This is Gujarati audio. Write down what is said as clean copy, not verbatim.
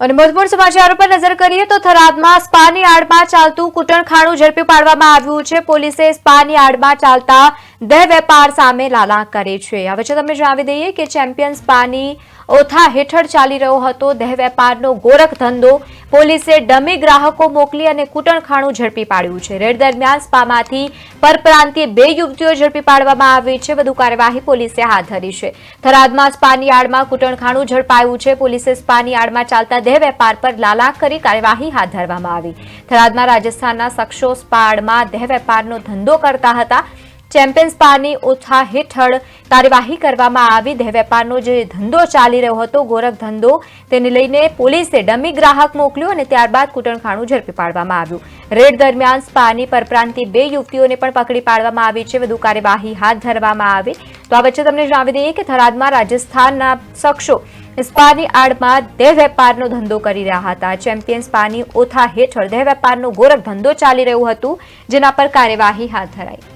અને મહત્વપૂર્ણ સમાચારો પર નજર કરીએ તો થરાદમાં સ્પાની આડમાં ચાલતું કૂટણખાણું ઝડપી પાડવામાં આવ્યું છે। પોલીસે સ્પાની આડમાં ચાલતા દેહ વેપાર સામે લાલા કરી છે। હવે તમને જણાવી દઈએ કે ચેમ્પિયન સ્પાની ઓથા હેઠળ ચાલી રહ્યો હતો દેહ વેપારનો ગોરખ ધંધો। પોલીસે ડમી ગ્રાહકો મોકલી અને કૂટણખાણું ઝડપી પાડ્યું છે। રેડ દરમિયાન સ્પામાંથી પરપ્રાંતીય 2 યુવતીઓ ઝડપી પાડવામાં આવી છે। વધુ કાર્યવાહી પોલીસે હાથ ધરી છે। થરાદમાં સ્પાની આડમાં કૂટણખાણું ઝડપાયું છે। પોલીસે સ્પાની આડમાં ચાલતા દેહ વેપાર પર લાલા કરી કાર્યવાહી હાથ ધરવામાં આવી। થરાદમાં રાજસ્થાનના શખ્સો સ્પા આડમાં દેહ વેપારનો ધંધો કરતા હતા। ચેમ્પિયન સ્પાની ઓથા હેઠળ કાર્યવાહી કરવામાં આવી। દેહ વેપારનો જે ધંધો ચાલી રહ્યો હતો ગોરખ ધંધો તેને લઈને પોલીસે ડમી ગ્રાહક મોકલ્યો અને ત્યારબાદ કૂટણખાણું ઝડપી પાડવામાં આવ્યું। રેડ દરમિયાન સ્પાની પરપ્રાંતીય 2 યુવતીઓને પણ પકડી પાડવામાં આવી છે। વધુ કાર્યવાહી હાથ ધરવામાં આવી। તો આ વચ્ચે તમને જણાવી દઈએ કે થરાદમાં રાજસ્થાનના શખ્સો સ્પાની આડમાં દેહ વેપારનો ધંધો કરી રહ્યા હતા। ચેમ્પિયન સ્પાની ઓથા હેઠળ દેહ વેપારનો ગોરખ ધંધો ચાલી રહ્યું હતું જેના પર કાર્યવાહી હાથ ધરાઈ।